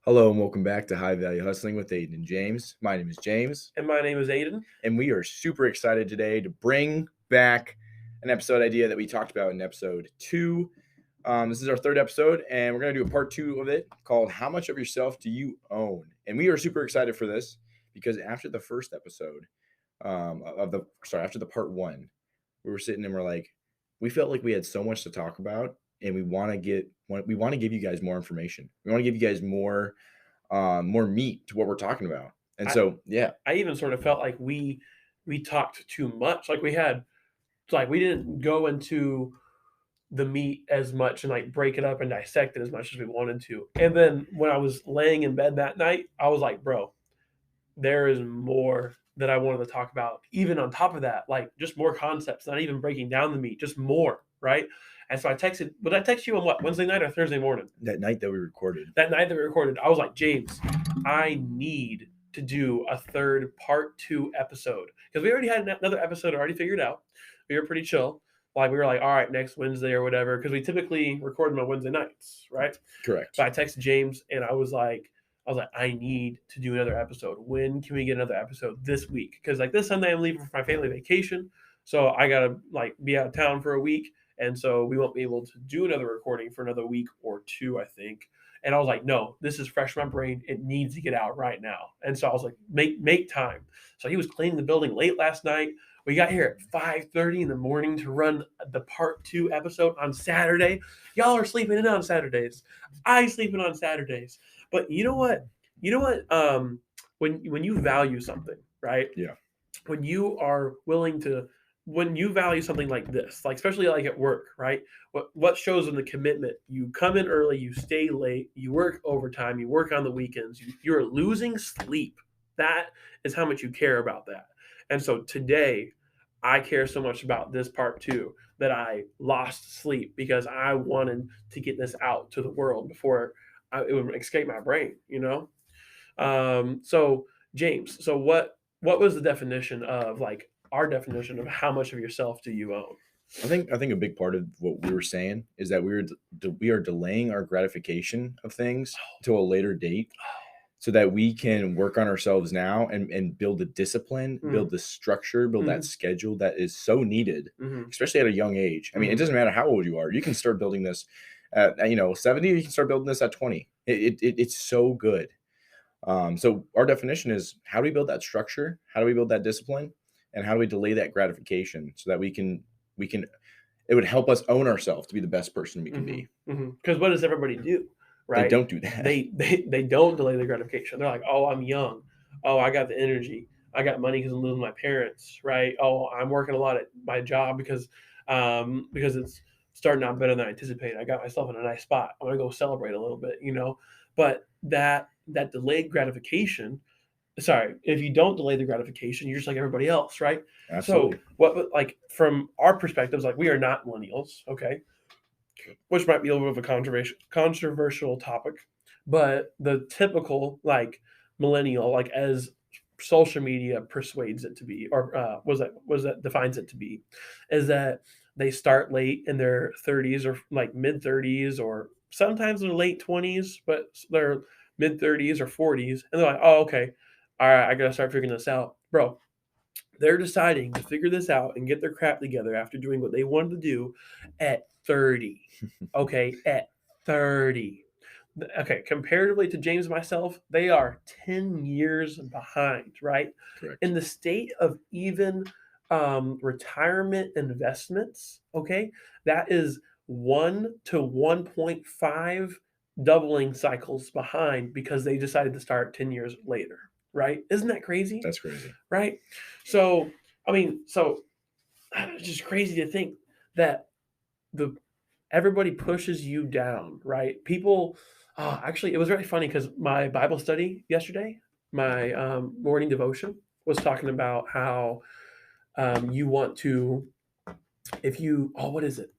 Hello and welcome back to High Value Hustling with Aidan and James. My name is James, And my name is Aidan. and we are super excited today to bring back an episode idea that we talked about in episode 2. This is our third episode, and we're going to do a part 2 of it called How Much of Yourself Do You Own? And we are super excited for this because after the first episode, after the part 1, we were sitting and we felt like we had so much to talk about, and we want to give you guys more information. We want to give you guys more meat to what we're talking about. And I, so, yeah, I even sort of felt like we talked too much. We didn't go into the meat as much and like break it up and dissect it as much as we wanted to. And then when I was laying in bed that night, I was like, bro, there is more that I wanted to talk about. Even on top of that, like just more concepts, not even breaking down the meat, just more, right? And so I texted, would I text you on what, Wednesday night or Thursday morning? that night that we recorded. That night that we recorded, I was like, James, I need to do a third part 2 episode because we already had another episode already figured out. We were pretty chill. Like we were like, all right, next Wednesday or whatever, because we typically record them on Wednesday nights, right? Correct. So I texted James and I was like, I need to do another episode. When can we get another episode this week? Because like this Sunday I'm leaving for my family vacation, so I gotta like be out of town for a week, and so we won't be able to do another recording for another week or two, I think. And I was like, no, this is fresh in my brain. It needs to get out right now. And so I was like, make time. So he was cleaning the building late last night. We got here at 5:30 in the morning to run the part 2 episode on Saturday. Y'all are sleeping in on Saturdays. I sleeping on Saturdays. But you know what? When you value something, right? Yeah. When you are willing to, when you value something like this, like especially like at work, right? What shows in the commitment? You come in early, you stay late, you work overtime, you work on the weekends, you're losing sleep. That is how much you care about that. And so today, I care so much about this part 2 that I lost sleep because I wanted to get this out to the world before it would escape my brain, you know? So James, so what was the definition of like our definition of how much of yourself do you own? I think a big part of what we were saying is that we are delaying our gratification of things to a later date so that we can work on ourselves now and build the discipline, build the structure, build that schedule that is so needed, especially at a young age. I mean, it doesn't matter how old you are. You can start building this at 70, you can start building this at 20. It's so good. So our definition is, how do we build that structure? How do we build that discipline? And how do we delay that gratification so that we can it would help us own ourselves to be the best person we can be. Because what does everybody do? They Right? don't do that. They don't delay the gratification. They're like, oh, I'm young. Oh, I got the energy. I got money because I'm living with my parents. Right? Oh, I'm working a lot at my job because it's starting out better than I anticipated. I got myself in a nice spot. I'm gonna go celebrate a little bit, you know. But that delayed gratification. Sorry, if you don't delay the gratification, you're just like everybody else, right? Absolutely. So what, like from our perspectives, like we are not millennials, okay, which might be a little bit of a controversial topic, but the typical like millennial, like as social media persuades it to be, or was that defines it to be, is that they start late in their 30s or like mid 30s, or sometimes they're late 20s, but they're mid 30s or 40s, and they're like, oh, okay, all right, I gotta start figuring this out, bro. They're deciding to figure this out and get their crap together after doing what they wanted to do at 30. Okay, at 30. Okay, comparatively to James and myself, they are 10 years behind, right? Correct. In the state of even retirement investments, okay, that is 1 to 1.5 doubling cycles behind because they decided to start 10 years later, right? Isn't that crazy? That's crazy. Right? So, I mean, so it's just crazy to think that the everybody pushes you down, right? People, actually, it was very funny because my Bible study yesterday, my morning devotion, was talking about how you want to, if you, oh, what is it?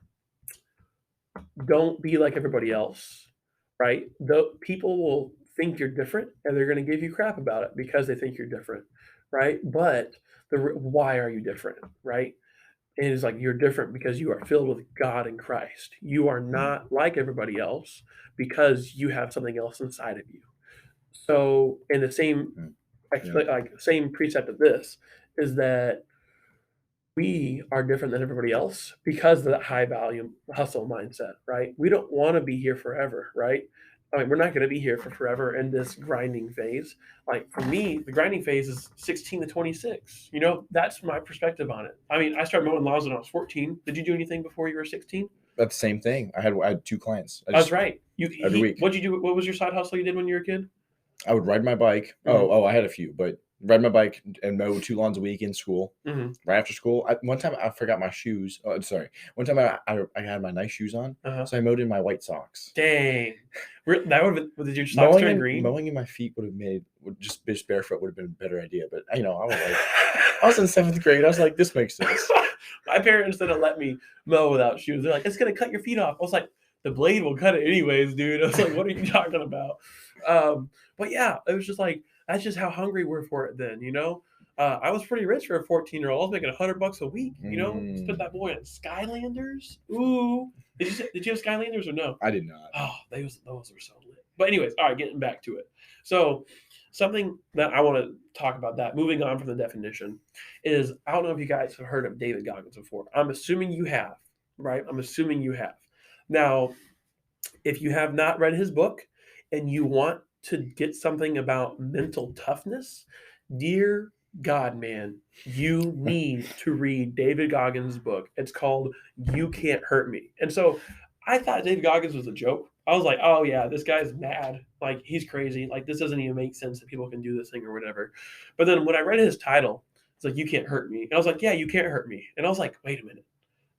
Don't be like everybody else, right? The people will think you're different and they're going to give you crap about it because they think you're different, right? But why are you different, right? And it's like you're different because you are filled with God in Christ. You are not like everybody else because you have something else inside of you. So, in the same Yeah. like same precept of this is that we are different than everybody else because of that high value hustle mindset, right? We don't want to be here forever, right? I mean, we're not going to be here for forever in this grinding phase. Like for me, the grinding phase is 16 to 26. You know, that's my perspective on it. I mean, I started mowing lawns when I was 14. Did you do anything before you were 16? That's the same thing. I had 2 clients. I That's just right. every week. What'd you do? What was your side hustle you did when you were a kid? I would ride my bike. Hmm. I had a few, but ride my bike and mow 2 lawns a week in school. Hmm. Right after school, one time I forgot my shoes. Oh, sorry. One time I had my nice shoes on, Uh-huh. so I mowed in my white socks. Dang. That did your socks turn green? Mowing in my feet would just barefoot would have been a better idea. But I was in 7th grade. I was like, this makes sense. My parents didn't let me mow without shoes. They're like, it's gonna cut your feet off. I was like, the blade will cut it anyways, dude. I was like, what are you talking about? But yeah, it was just like that's just how hungry we're for it then, you know. I was pretty rich for a 14-year-old. I was making $100 a week, you know. Spent Mm, that boy on Skylanders. Ooh, did you have Skylanders or no? I did not. Oh, those were so lit. But anyways, all right, getting back to it. So something that I want to talk about that, moving on from the definition, is I don't know if you guys have heard of David Goggins before. I'm assuming you have, right? I'm assuming you have. Now, if you have not read his book and you want to get something about mental toughness, dear God, man, you need to read David Goggins' book. It's called You Can't Hurt Me. And so I thought David Goggins was a joke. I was like, oh, yeah, this guy's mad. Like, he's crazy. Like, this doesn't even make sense that people can do this thing or whatever. But then when I read his title, it's like, You Can't Hurt Me. And I was like, yeah, you can't hurt me. And I was like, wait a minute.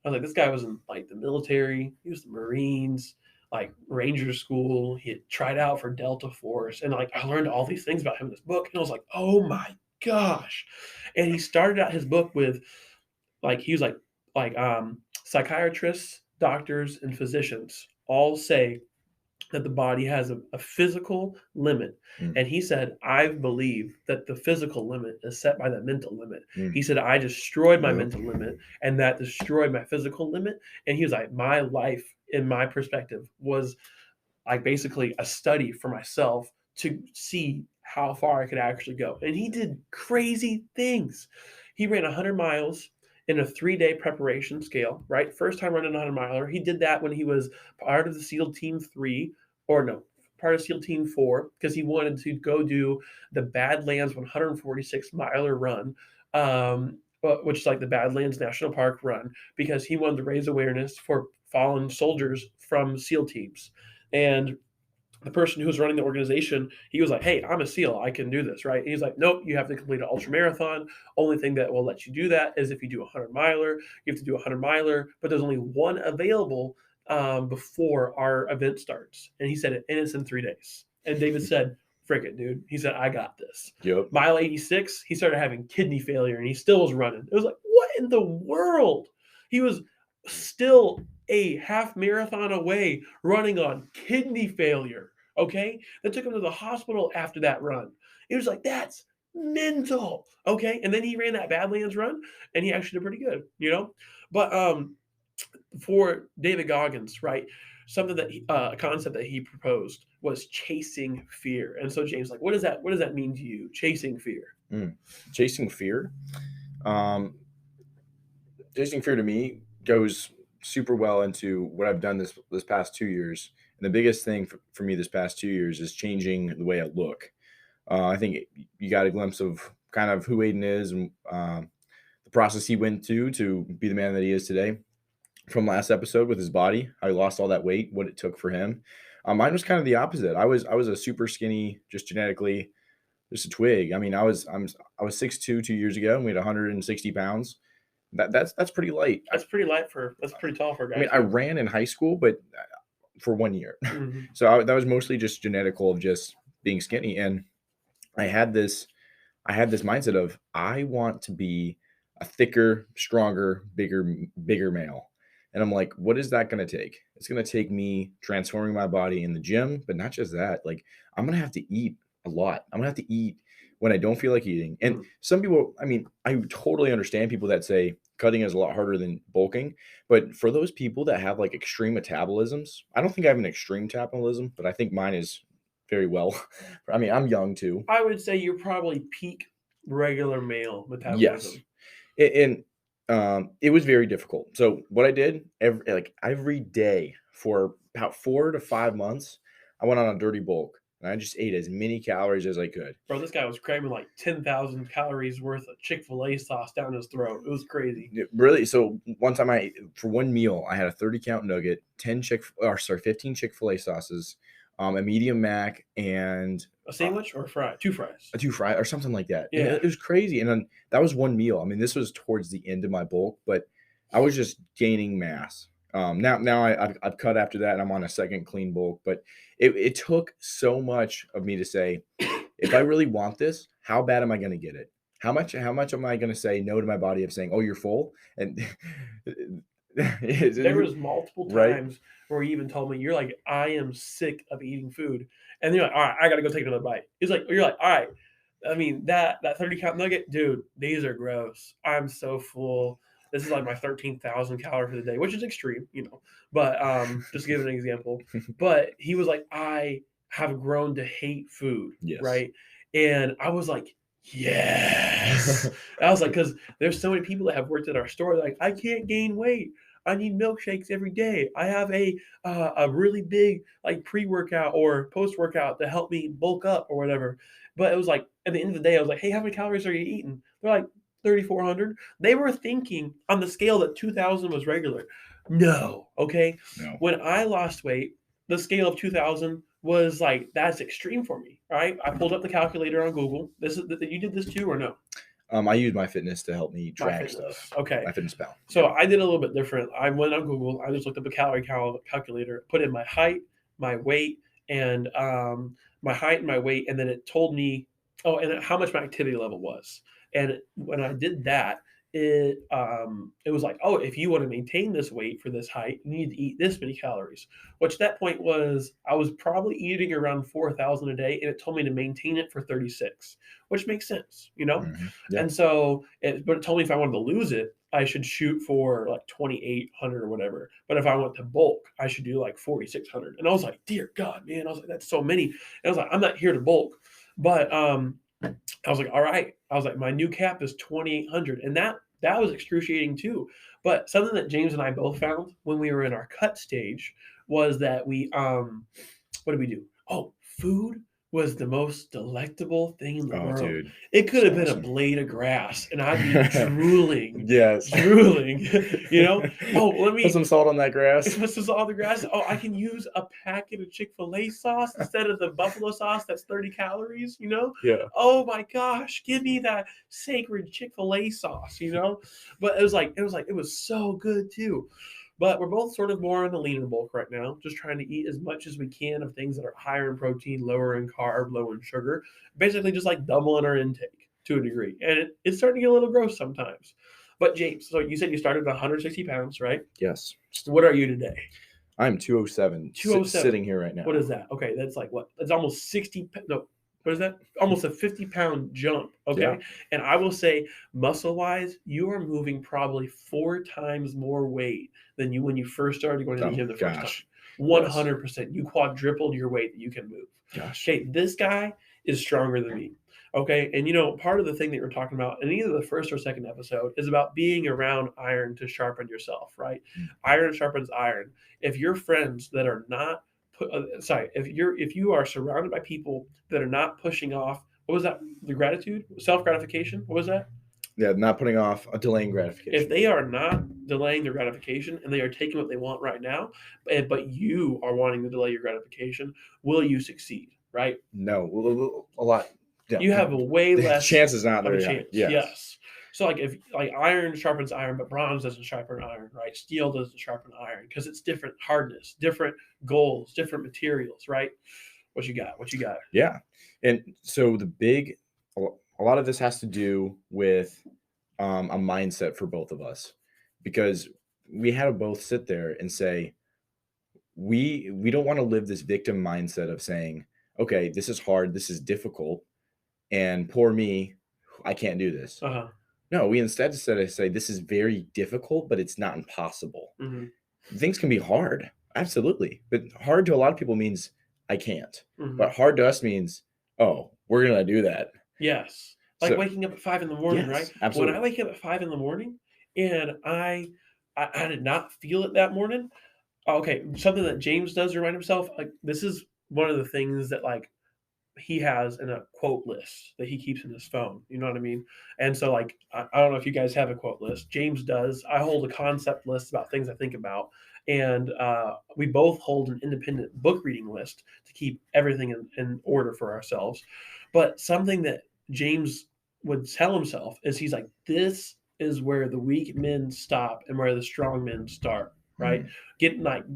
I was like, this guy was in like the military. He was the Marines, like Ranger School. He had tried out for Delta Force, and like I learned all these things about him in this book. And I was like, oh my gosh! And he started out his book with like he was like psychiatrists, doctors, and physicians all say that the body has a physical limit. Mm, And he said, I believe that the physical limit is set by the mental limit. mm. He said, I destroyed my Yep. mental limit and that destroyed my physical limit. And he was like, my life, in my perspective, was like basically a study for myself to see how far I could actually go. And he did crazy things. He ran 100 miles in a 3-day preparation scale, right? First time running a 100 miler. He did that when he was part of the SEAL Team 3, or no, part of SEAL Team 4, because he wanted to go do the Badlands 146 miler run, which is like the Badlands National Park run, because he wanted to raise awareness for fallen soldiers from SEAL teams. And the person who was running the organization, he was like, hey, I'm a SEAL. I can do this, right? And he's like, nope, you have to complete an ultra marathon. Only thing that will let you do that is if you do a 100 miler. You have to do a 100 miler, but there's only one available before our event starts. And he said, and it's in 3 days. And David said, frick it, dude. He said, I got this. Yep. Mile 86, he started having kidney failure and he still was running. It was like, what in the world? He was still a half marathon away running on kidney failure. Okay. They took him to the hospital after that run. It was like, that's mental. Okay. And then he ran that Badlands run and he actually did pretty good, you know? But for David Goggins, right? Something that a concept that he proposed was chasing fear. And so James, like, what does that mean to you? Chasing fear. Mm. Chasing fear. Um, Chasing fear to me goes super well into what I've done this past 2 years. And the biggest thing for me this past 2 years is changing the way I look. I think you got a glimpse of kind of who Aiden is and the process he went to be the man that he is today from last episode with his body, how he lost all that weight, what it took for him. Mine was kind of the opposite. I was a super skinny, just genetically, just a twig. I mean, I was 6'2" 2 years ago and weighed 160 pounds. That's pretty light. That's pretty tall for a I guy mean, I too. ran in high school, but for 1 year. Mm-hmm. So that was mostly just genetical of just being skinny. And I had this I had this mindset of I want to be a thicker, stronger, bigger male. And I'm like, what is that going to take? It's going to take me transforming my body in the gym, but not just that. Like I'm going to have to eat a lot. I'm going to have to eat when I don't feel like eating. And some people, I mean, I totally understand people that say cutting is a lot harder than bulking, but for those people that have like extreme metabolisms, I don't think I have an extreme metabolism, but I think mine is very well. I mean, I'm young too. I would say you're probably peak regular male Yes. metabolism. And it was very difficult. So what I did every day for about 4 to 5 months, I went on a dirty bulk and I just ate as many calories as I could. Bro, this guy was cramming like 10,000 calories worth of Chick-fil-A sauce down his throat. It was crazy. Really, so one time for one meal, I had a 30 count nugget, 15 Chick-fil-A sauces, a medium mac, and A sandwich or a fry? Two fries. a 2 fry or something like that. And Yeah. it was crazy. And then that was one meal. I mean, this was towards the end of my bulk, but I was just gaining mass. Now I've cut after that and I'm on a second clean bulk, but it took so much of me to say, if I really want this, how bad am I going to get it? How much am I going to say no to my body of saying, oh, you're full? And There was multiple right. times where he even told me, "You're like, I am sick of eating food," and you're like, "All right, I got to go take another bite." He's like, "You're like, all right." I mean, that 30 count nugget, dude, these are gross. I'm so full. This is like my 13,000 calorie for the day, which is extreme, you know. But just to give an example. But he was like, I have grown to hate food, Yes. right? And I was like, yes. I was like, because there's so many people that have worked at our store, like, I can't gain weight. I need milkshakes every day. I have a really big like pre-workout or post-workout to help me bulk up or whatever. But it was like at the end of the day, I was like, hey, how many calories are you eating? They're like 3,400. They were thinking on the scale that 2,000 was regular. No, okay. No. When I lost weight, the scale of 2,000 was like that's extreme for me. Right? I pulled up the calculator on Google. This is you did this too or no? I use my fitness to help me track MyFitness. stuff. Okay. MyFitnessPal. So I did a little bit different. I went on Google. I just looked up a calorie calculator, put in my height, my weight, and my height and my weight, and then it told me, oh, and how much my activity level was. And when I did that, it was like, oh, if you want to maintain this weight for this height, you need to eat this many calories. Which at that point was I was probably eating around 4,000 a day, and it told me to maintain it for 36, which makes sense, you know. Yeah. And so, but it told me if I wanted to lose it, I should shoot for like 2,800 or whatever. But if I went to bulk, I should do like 4,600. And I was like, dear God, man, I was like, that's so many. And I was like, I'm not here to bulk, but I was like, all right. I was like, my new cap is 2,800, and that was excruciating too. But something that James and I both found when we were in our cut stage was that we what did we do? Oh, food was the most delectable thing in the Oh, world. dude. It could have been a awesome. blade of grass, and I'd be drooling, Yes. drooling. You know? Oh, let me put some salt on that grass. This is all the grass. Oh, I can use a packet of Chick-fil-A sauce instead of the buffalo sauce that's 30 calories, you know? Yeah. Oh my gosh, give me that sacred Chick-fil-A sauce, you know? But it was so good too. But we're both sort of more in the leaner bulk right now, just trying to eat as much as we can of things that are higher in protein, lower in carb, low in sugar. Basically just like doubling our intake to a degree. And it's starting to get a little gross sometimes. But James, so you said you started at 160 pounds, right? Yes. What are you today? I'm 207. 207. Sitting here right now. What is that? Okay, that's like what? That's almost 60. No, what is that? Almost a 50-pound jump. Okay, Yeah. and I will say, muscle-wise, you are moving probably 4 times more weight than you when you first started going to the gym the first time. 100%. You quadrupled your weight that you can move. Gosh. Okay, this guy is stronger than me. Okay, and you know, part of the thing that you're talking about in either the first or second episode is about being around iron to sharpen yourself, right? Iron sharpens iron. If you're friends that are not if you are surrounded by people that are not pushing off, what was that? The gratitude, self gratification. What was that? Yeah, not putting off a delaying gratification. If they are not delaying their gratification and they are taking what they want right now, but you are wanting to delay your gratification, will you succeed? Right? No, a lot. Yeah. You have a way less chance is not of a very high. chance. Yes. Yes. So like if like iron sharpens iron, but bronze doesn't sharpen iron, right? Steel doesn't sharpen iron because it's different hardness, different goals, different materials, right? What you got? What you got? Yeah. And so a lot of this has to do with a mindset for both of us, because we had to both sit there and say, we don't want to live this victim mindset of saying, okay, this is hard, this is difficult, and poor me, I can't do this. Uh-huh. No, we instead say this is very difficult, but it's not impossible. Mm-hmm. Things can be hard, absolutely, but hard to a lot of people means I can't. Mhm. But hard to us means, oh, we're gonna do that. Yes. Like So waking up at 5 in the morning, right? yes, When I absolutely. wake up at 5 in the morning and I did not feel it that morning. Okay, something that James does to remind himself, like this is one of the things that like he has in a quote list that he keeps in his phone. You know what I mean? And so, like, I don't know if you guys have a quote list. James does. I hold a concept list about things I think about. And we both hold an independent book reading list to keep everything in order for ourselves. But something that James would tell himself is he's like, this is where the weak men stop and where the strong men start, right? Mm,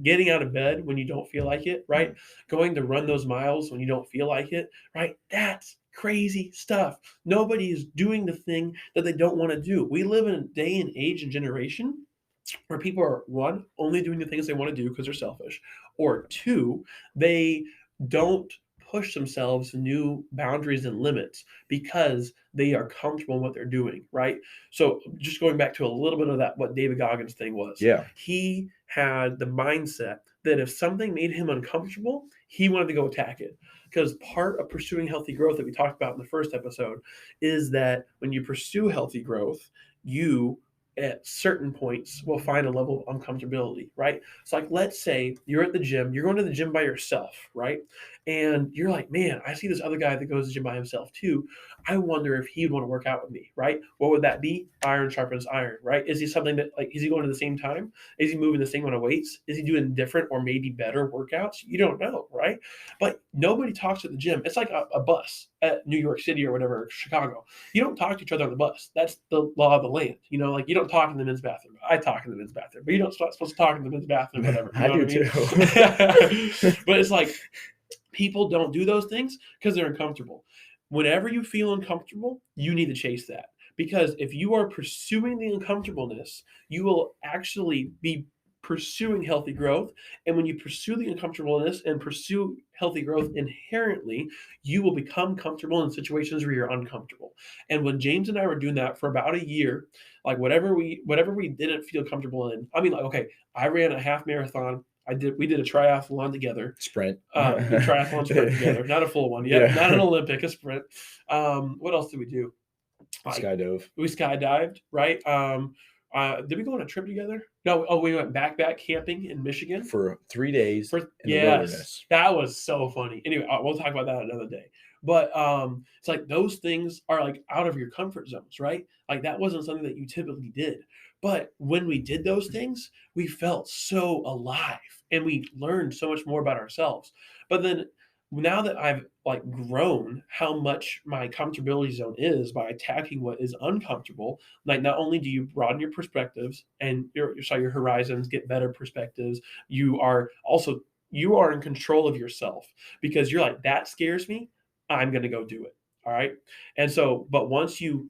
Getting out of bed when you don't feel like it, right? mm, Going to run those miles when you don't feel like it, right? That's crazy stuff. Nobody is doing the thing that they don't want to do. We live in a day and age and generation where people are one, only doing the things they want to do because they're selfish, or two, they don't push themselves to new boundaries and limits because they are comfortable in what they're doing, right? So just going back to a little bit of that, what David Goggins thing was, yeah. he had the mindset that if something made him uncomfortable, he wanted to go attack it. Because part of pursuing healthy growth that we talked about in the first episode is that when you pursue healthy growth, you at certain points will find a level of uncomfortability, right? So, like, let's say you're at the gym, you're going to the gym by yourself, right? And you're like, man, I see this other guy that goes to the gym by himself too. I wonder if he'd want to work out with me, right? What would that be? Iron sharpens iron, right? Is he something that, like, is he going to the same time? Is he moving the same amount of weights? Is he doing different or maybe better workouts? You don't know, right? But nobody talks at the gym. It's like a bus at New York City or whatever, Chicago. You don't talk to each other on the bus. That's the law of the land. You know, like you don't talk in the men's bathroom. I talk in the men's bathroom, but you don't supposed to talk in the men's bathroom, whatever. You I know what I do mean? too. But it's like people don't do those things because they're uncomfortable. Whenever you feel uncomfortable, you need to chase that. Because if you are pursuing the uncomfortableness, you will actually be pursuing healthy growth. And when you pursue the uncomfortableness and pursue healthy growth inherently, you will become comfortable in situations where you're uncomfortable. And when James and I were doing that for about a year, like whatever we didn't feel comfortable in, I mean, like, okay, I ran a half marathon. We did a triathlon together. Sprint. The triathlon sprint together, not a full one yet, not an Yeah. Olympic, a sprint. What else did we do? Like Skydove we skydived, right? Did we go on a trip together? No. Oh, we went backpack camping in Michigan. for 3 days For in the yes, wilderness. that was so funny. Anyway, we'll talk about that another day. But it's like those things are like out of your comfort zones, right? Like that wasn't something that you typically did. But when we did those things, we felt so alive and we learned so much more about ourselves. But then now that I've like grown how much my comfortability zone is by attacking what is uncomfortable, like not only do you broaden your perspectives and your horizons, get better perspectives, you are also you are in control of yourself because you're like that scares me, I'm going to go do it. All right? And so but once you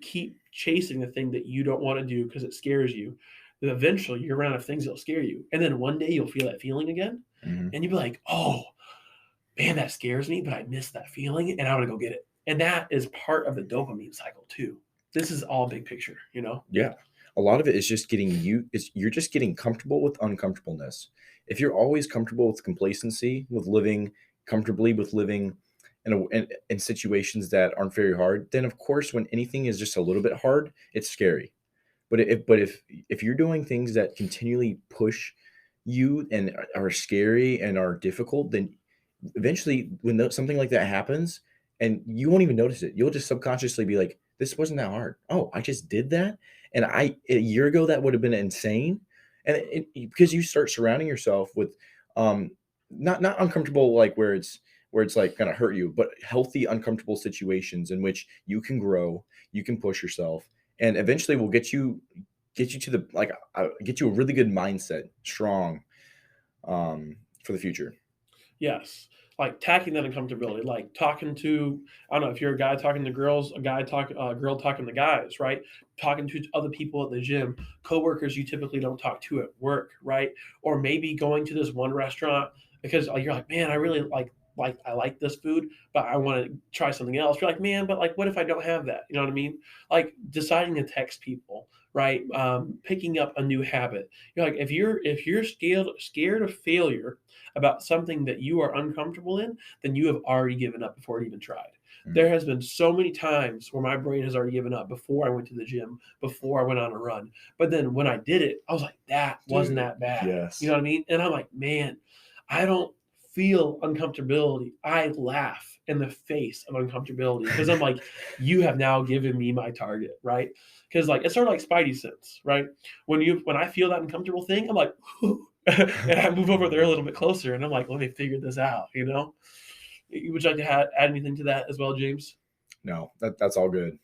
keep chasing the thing that you don't want to do because it scares you, then eventually you're around of things that'll scare you. And then one day you'll feel that feeling again Mhm. and you'll be like, "Oh, man, that scares me, but I miss that feeling and I'm going to go get it." And that is part of the dopamine cycle too. This is all big picture, you know? Yeah. A lot of it is just getting you're just getting comfortable with uncomfortableness. If you're always comfortable with complacency, with living comfortably, with living in situations that aren't very hard, then of course when anything is just a little bit hard, it's scary. But if you're doing things that continually push you and are scary and are difficult, then eventually when something like that happens and you won't even notice it, you'll just subconsciously be like, this wasn't that hard. Oh, I just did that. And a year ago that would have been insane. And because you start surrounding yourself with um not uncomfortable, like where it's like gonna hurt you, but healthy uncomfortable situations in which you can grow, you can push yourself, and eventually will get you to the like get you a really good mindset, strong for the future. Yes. Like tacking that uncomfortability, like talking to, I don't know if you're a guy talking to girls, a girl talking to guys, right? Talking to other people at the gym, coworkers you typically don't talk to at work, right? Or maybe going to this one restaurant because you're like, man, I really I like this food, but I want to try something else. You're like, man, but like, what if I don't have that? You know what I mean? Like deciding to text people, right? Picking up a new habit. Like if you're scared of failure about something that you are uncomfortable in, then you have already given up before it even tried. There has been so many times where my brain has already given up before I went to the gym, before I went on a run. But then when I did it, I was like, that wasn't Dude, that bad. yes. You know what I mean? And I'm like, man, I don't feel uncomfortability. I laugh in the face of uncomfortability because I'm like, you have now given me my target, right? Because like it's sort of like Spidey sense, right? When I feel that uncomfortable thing, I'm like, and I move over there a little bit closer, and I'm like, let me figure this out, you know? Would you like to add anything to that as well, James? No, that's all good.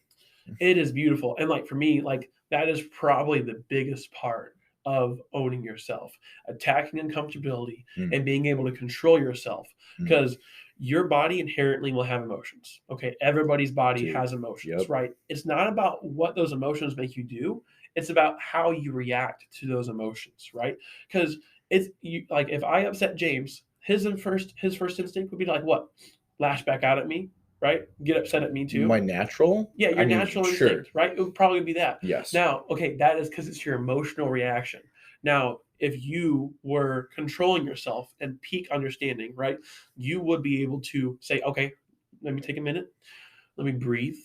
It is beautiful. And like for me, like that is probably the biggest part of owning yourself, attacking uncomfortability Mm, and being able to control yourself mm, because your body inherently will have emotions. Okay. Everybody's body dude. has emotions, Yep. right? It's not about what those emotions make you do. It's about how you react to those emotions, right? Because it's you like if I upset James, his first instinct would be like what? Lash back out at me, right? Get upset at me too. My natural? Yeah, I your mean, natural sure. instinct, right? It would probably be that. Yes. Now, okay, that is because it's your emotional reaction. Now, if you were controlling yourself and peak understanding, right, you would be able to say, okay, let me take a minute, let me breathe,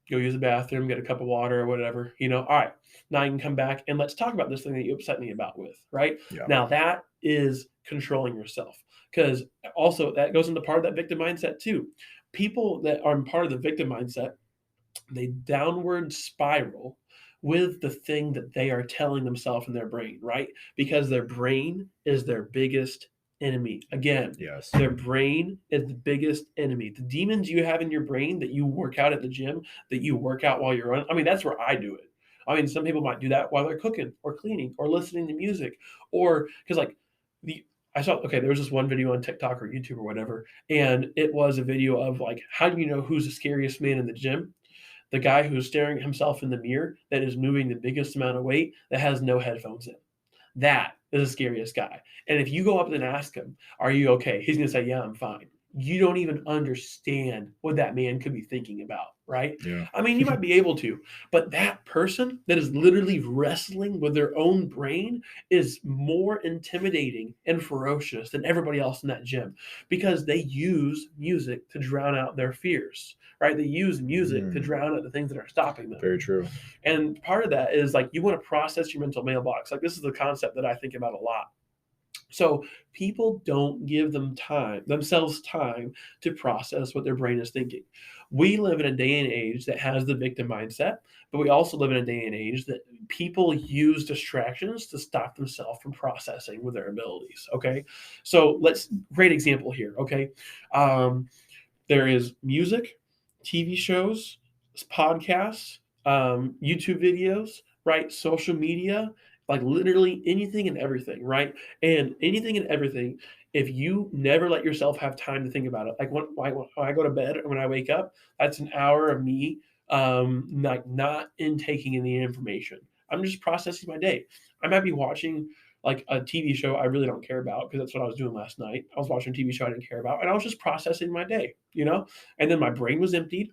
go use the bathroom, get a cup of water or whatever, all right, now I can come back and let's talk about this thing that you upset me about with, right? Yeah. Now, that is controlling yourself because also that goes into part of that victim mindset too. People that are part of the victim mindset, they downward spiral with the thing that they are telling themselves in their brain, right? Because their brain is their biggest enemy. Again, Yes. their brain is the biggest enemy. The demons you have in your brain that you work out at the gym, that you work out while you're running. I mean, that's where I do it. I mean, some people might do that while they're cooking or cleaning or listening to music or because like the I saw okay, there was this one video on TikTok or YouTube or whatever, and it was a video of like, how do you know who's the scariest man in the gym? The guy who's staring at himself in the mirror that is moving the biggest amount of weight that has no headphones in. That is the scariest guy. And if you go up and ask him, are you okay? He's going to say, yeah, I'm fine. You don't even understand what that man could be thinking about, right? Yeah. I mean, you might be able to, but that person that is literally wrestling with their own brain is more intimidating and ferocious than everybody else in that gym because they use music to drown out their fears, right? They use music to Mm, drown out the things that are stopping them. very true. And part of that is like you want to process your mental mailbox. Like this is the concept that I think about a lot. So people don't give themselves time to process what their brain is thinking. We live in a day and age that has the victim mindset, but we also live in a day and age that people use distractions to stop themselves from processing with their abilities. Okay. So great example here. Okay. Um, there is music, TV shows, podcasts, YouTube videos, right? Social media, like literally anything and everything, right? And anything and everything, if you never let yourself have time to think about it, like when I go to bed or when I wake up, that's an hour of me like not intaking any information. I'm just processing my day. I might be watching like a TV show I really don't care about because that's what I was doing last night. I was watching a TV show I didn't care about, and I was just processing my day, and then my brain was emptied.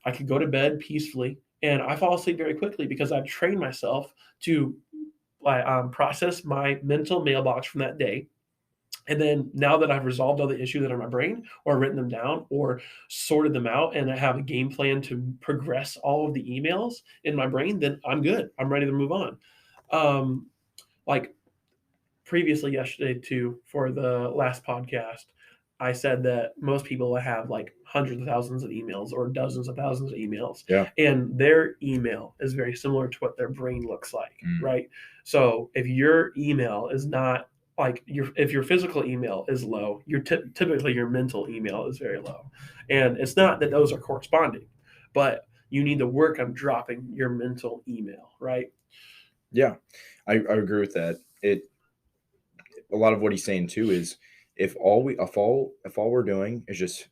I could go to bed peacefully, and I fall asleep very quickly because I've trained myself to process my mental mailbox from that day. And then now that I've resolved all the issues that are in my brain or written them down or sorted them out and I have a game plan to progress all of the emails in my brain, then I'm good. I'm ready to move on. Um, like previously yesterday too for the last podcast, I said that most people have like hundreds of thousands of emails or dozens of thousands of emails, Yeah. and their email is very similar to what their brain looks like, Mm, right? So if your email is not like if your physical email is low, typically your mental email is very low, and it's not that those are corresponding, but you need to work on dropping your mental email, right? yeah. I agree with that. A lot of what he's saying too is if all we're doing is just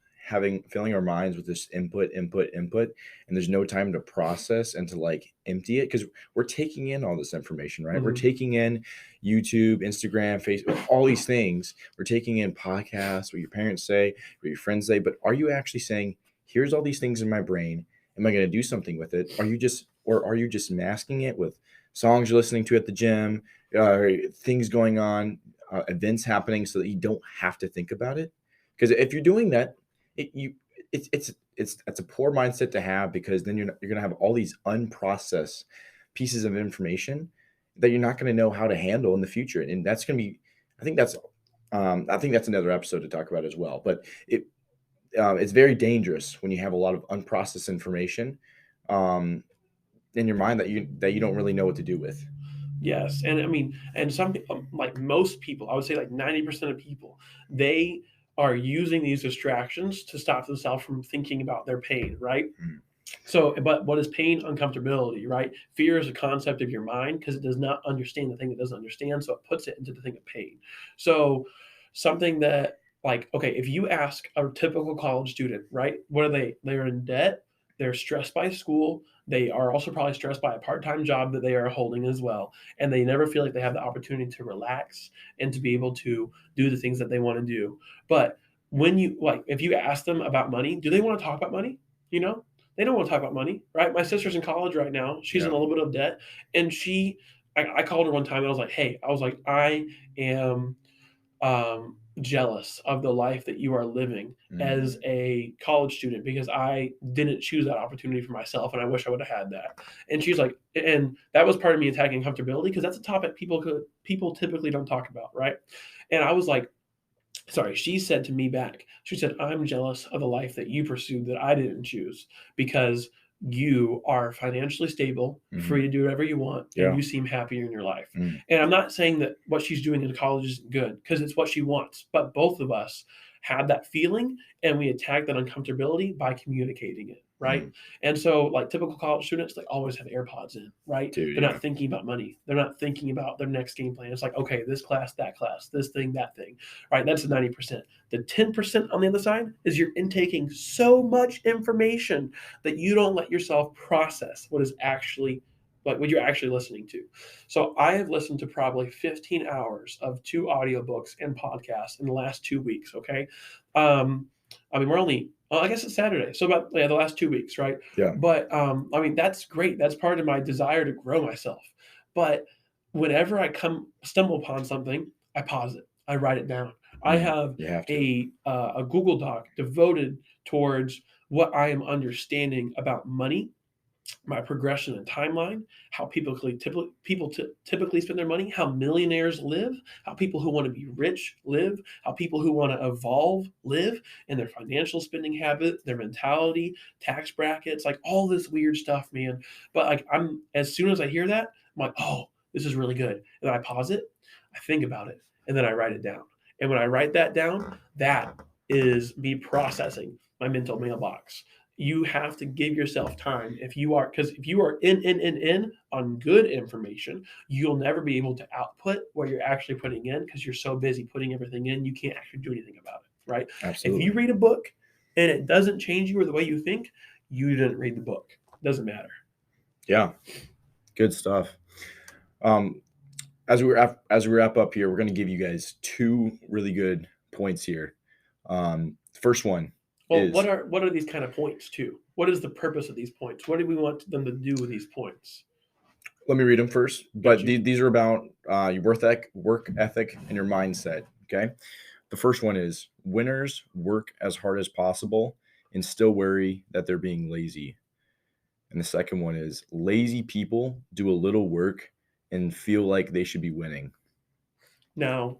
filling our minds with this input, and there's no time to process and to like empty it because we're taking in all this information, right? We're Mhm. taking in YouTube, Instagram, Facebook, all these things. We're taking in podcasts, what your parents say, what your friends say, but are you actually saying, here's all these things in my brain, am I going to do something with it? Are you just masking it with songs you're listening to at the gym, things going on, events happening, so that you don't have to think about it. Because if you're doing that, it's a poor mindset to have, because then you're going to have all these unprocessed pieces of information that you're not going to know how to handle in the future, and that's going to be, I think that's another episode to talk about as well. But it's very dangerous when you have a lot of unprocessed information um, in your mind that you don't really know what to do with. Yes, and I mean, and some like most people, I would say like 90% of people, they are using these distractions to stop themselves from thinking about their pain, right? Mm. So, but what is pain? Uncomfortability, right? Fear is a concept of your mind because it does not understand the thing it doesn't understand, so it puts it into the thing of pain. So, something that, like, okay, if you ask a typical college student, right, what are they? They're in debt, they're stressed by school, they are also probably stressed by a part-time job that they are holding as well, and they never feel like they have the opportunity to relax and to be able to do the things that they want to do. But when you, like, if you ask them about money, do they want to talk about money? You know, they don't want to talk about money, right? My sister's in college right now. She's in Yeah. a little bit of debt, and I called her one time and I was like, "Hey, I was like, I am jealous of the life that you are living as Mm. a college student because I didn't choose that opportunity for myself, and I wish I would have had that." And she's like, and that was part of me attacking comfortability because that's a topic people typically don't talk about, right? And I was like, sorry, she said to me back, she said, "I'm jealous of the life that you pursued that I didn't choose because you are financially stable, free Mhm. to do whatever you want, and Yeah. you seem happier in your life." Mm. And I'm not saying that what she's doing in college isn't good because it's what she wants, but both of us had that feeling and we attacked that uncomfortability by communicating it, right? Mm. And so, like typical college students, they always have AirPods in, right? Dude, They're yeah. not thinking about money. They're not thinking about their next game plan. It's like, okay, this class, that class, this thing, that thing, right? That's the 90%. The 10% on the other side is you're intaking so much information that you don't let yourself process what is actually, like, what you're actually listening to. So I have listened to probably 15 hours of 2 audiobooks and podcasts in the last 2 weeks. Okay. Um, I mean, we're only, well, I guess it's Saturday. So about, yeah, the last 2 weeks, right? Yeah. But I mean, that's great. That's part of my desire to grow myself. But whenever I stumble upon something, I pause it. I write it down. I Mm. have You have to. a Google Doc devoted towards what I am understanding about money, my progression and timeline, how typically spend their money, how millionaires live, how people who want to be rich live, how people who want to evolve live, and their financial spending habit, their mentality, tax brackets, like all this weird stuff, man. But like, I'm, as soon as I hear that, I'm like, oh, this is really good. And then I pause it, I think about it, and then I write it down. And when I write that down, that is me processing my mental mailbox. You have to give yourself time. If you are, because if you are in on good information, you'll never be able to output what you're actually putting in because you're so busy putting everything in, you can't actually do anything about it, right? If you Absolutely. read a book and it doesn't change you or the way you think, you didn't read the book. It doesn't matter. Yeah. Good stuff. Um, as we wrap up here, we're going to give you guys two really good points here. First one Well, is, what are these kind of points too? What is the purpose of these points? What do we want them to do with these points? let me read them first, Got but you. these are about your work ethic and your mindset. Okay. The first one is, winners work as hard as possible and still worry that they're being lazy. And the second one is, lazy people do a little work and feel like they should be winning. Now,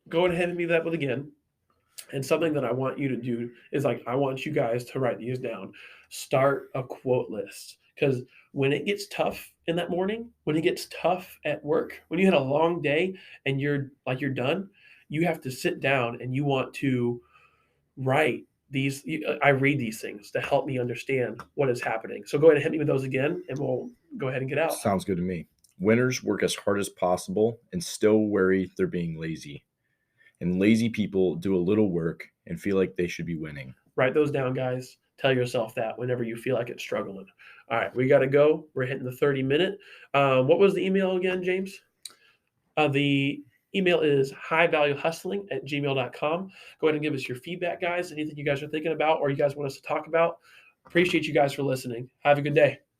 go ahead and leave that one again. And something that I want you to do is, like, I want you guys to write these down. Start a quote list. Because when it gets tough in that morning, when it gets tough at work, when you had a long day and you're done, you have to sit down and you want to write these. I read these things to help me understand what is happening. So go ahead and hit me with those again, and we'll go ahead and get out. Sounds good to me. Winners work as hard as possible and still worry they're being lazy. And lazy people do a little work and feel like they should be winning. Write those down, guys. Tell yourself that whenever you feel like it's struggling. All right, we got to go. We're hitting the 30-minute. What was the email again, James? The email is highvaluehustling@gmail.com. Go ahead and give us your feedback, guys. Anything you guys are thinking about or you guys want us to talk about. Appreciate you guys for listening. Have a good day.